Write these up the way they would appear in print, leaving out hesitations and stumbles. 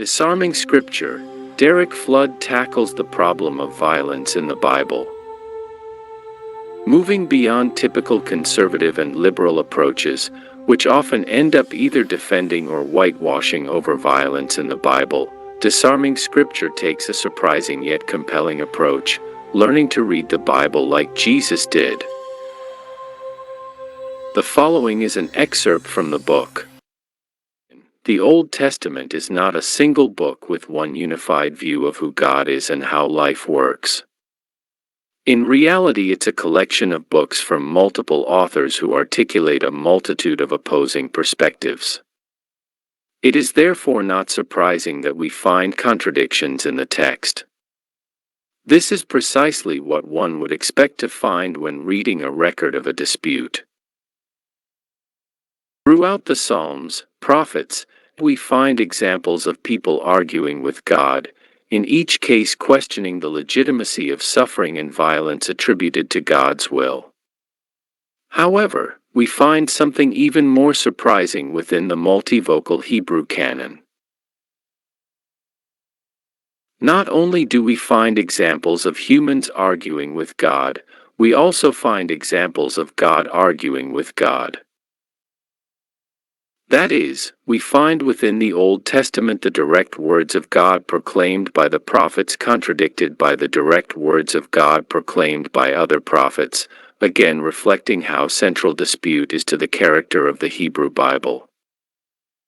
Disarming Scripture, Derek Flood tackles the problem of violence in the Bible. Moving beyond typical conservative and liberal approaches, which often end up either defending or whitewashing over violence in the Bible, Disarming Scripture takes a surprising yet compelling approach, learning to read the Bible like Jesus did. The following is an excerpt from the book. The Old Testament is not a single book with one unified view of who God is and how life works. In reality, it's a collection of books from multiple authors who articulate a multitude of opposing perspectives. It is therefore not surprising that we find contradictions in the text. This is precisely what one would expect to find when reading a record of a dispute. Throughout the Psalms, prophets, we find examples of people arguing with God, in each case questioning the legitimacy of suffering and violence attributed to God's will. However, we find something even more surprising within the multivocal Hebrew canon. Not only do we find examples of humans arguing with God, we also find examples of God arguing with God. That is, we find within the Old Testament the direct words of God proclaimed by the prophets contradicted by the direct words of God proclaimed by other prophets, again reflecting how central dispute is to the character of the Hebrew Bible.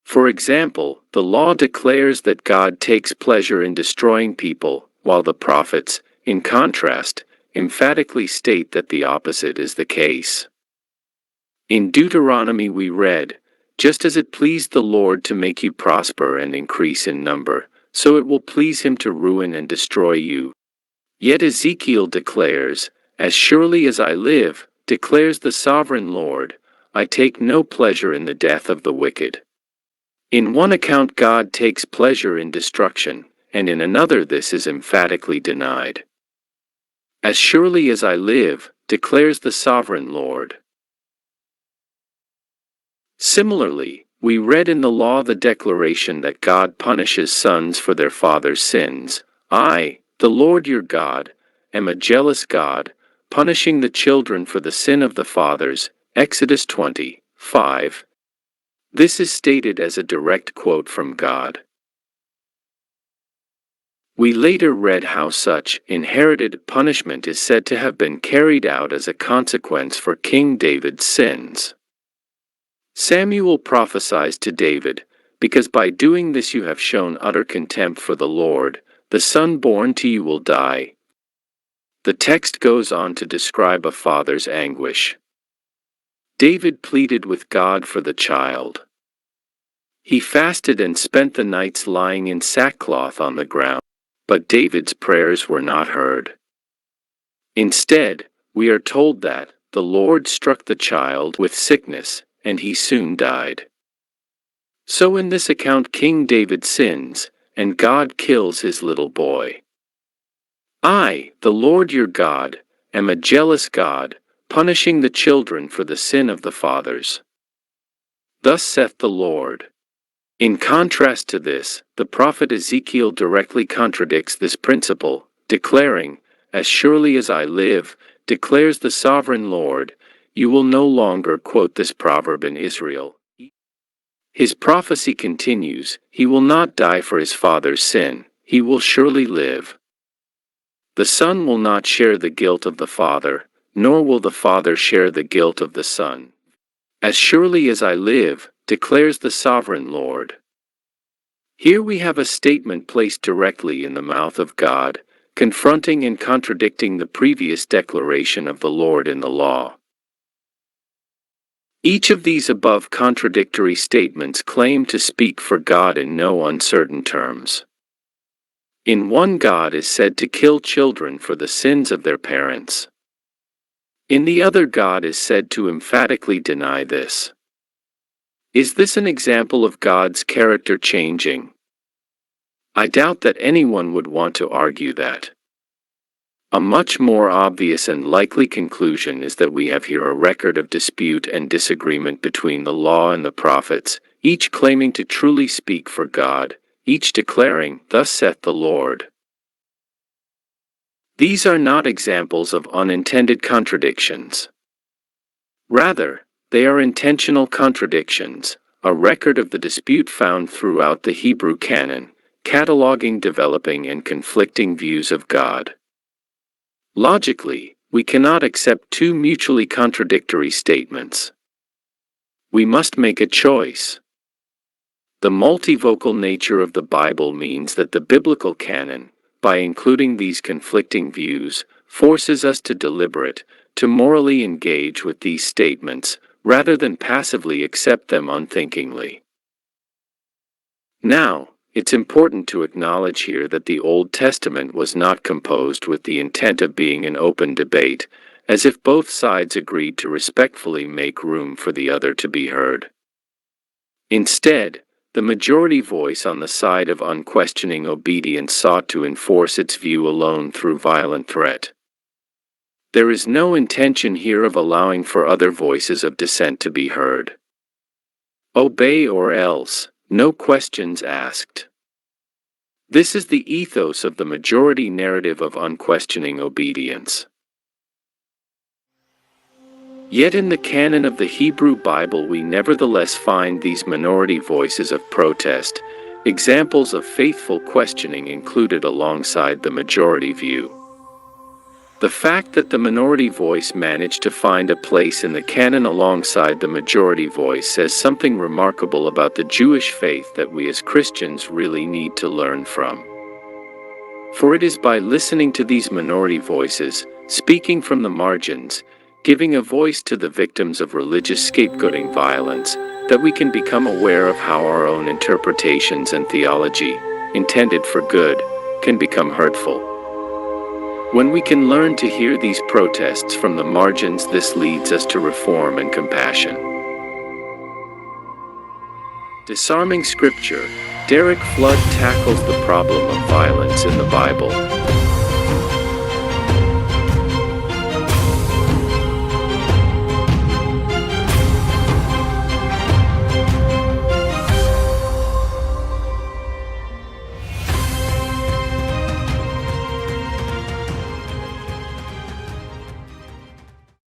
For example, the law declares that God takes pleasure in destroying people, while the prophets, in contrast, emphatically state that the opposite is the case. In Deuteronomy we read, "Just as it pleased the Lord to make you prosper and increase in number, so it will please him to ruin and destroy you." Yet Ezekiel declares, "As surely as I live, declares the sovereign Lord, I take no pleasure in the death of the wicked." In one account God takes pleasure in destruction, and in another this is emphatically denied. "As surely as I live, declares the sovereign Lord." Similarly, we read in the law the declaration that God punishes sons for their fathers' sins. "I, the Lord your God, am a jealous God, punishing the children for the sin of the fathers." Exodus 20:5. This is stated as a direct quote from God. We later read how such inherited punishment is said to have been carried out as a consequence for King David's sins. Samuel prophesies to David, "Because by doing this you have shown utter contempt for the Lord, the son born to you will die." The text goes on to describe a father's anguish. David pleaded with God for the child. He fasted and spent the nights lying in sackcloth on the ground, but David's prayers were not heard. Instead, we are told that the Lord struck the child with sickness, and he soon died. So in this account King David sins, and God kills his little boy. "I, the Lord your God, am a jealous God, punishing the children for the sin of the fathers. Thus saith the Lord." In contrast to this, the prophet Ezekiel directly contradicts this principle, declaring, "As surely as I live, declares the sovereign Lord, you will no longer quote this proverb in Israel." His prophecy continues, "He will not die for his father's sin, he will surely live. The son will not share the guilt of the father, nor will the father share the guilt of the son. As surely as I live, declares the sovereign Lord." Here we have a statement placed directly in the mouth of God, confronting and contradicting the previous declaration of the Lord in the law. Each of these above contradictory statements claim to speak for God in no uncertain terms. In one, God is said to kill children for the sins of their parents. In the other, God is said to emphatically deny this. Is this an example of God's character changing? I doubt that anyone would want to argue that. A much more obvious and likely conclusion is that we have here a record of dispute and disagreement between the law and the prophets, each claiming to truly speak for God, each declaring, "Thus saith the Lord." These are not examples of unintended contradictions. Rather, they are intentional contradictions, a record of the dispute found throughout the Hebrew canon, cataloging developing and conflicting views of God. Logically, we cannot accept two mutually contradictory statements. We must make a choice. The multivocal nature of the Bible means that the biblical canon, by including these conflicting views, forces us to deliberate, to morally engage with these statements, rather than passively accept them unthinkingly. Now, it's important to acknowledge here that the Old Testament was not composed with the intent of being an open debate, as if both sides agreed to respectfully make room for the other to be heard. Instead, the majority voice on the side of unquestioning obedience sought to enforce its view alone through violent threat. There is no intention here of allowing for other voices of dissent to be heard. Obey or else, no questions asked. This is the ethos of the majority narrative of unquestioning obedience. Yet in the canon of the Hebrew Bible we nevertheless find these minority voices of protest, examples of faithful questioning included alongside the majority view. The fact that the minority voice managed to find a place in the canon alongside the majority voice says something remarkable about the Jewish faith that we as Christians really need to learn from. For it is by listening to these minority voices, speaking from the margins, giving a voice to the victims of religious scapegoating violence, that we can become aware of how our own interpretations and theology, intended for good, can become hurtful. When we can learn to hear these protests from the margins, this leads us to reform and compassion. Disarming Scripture, Derek Flood tackles the problem of violence in the Bible.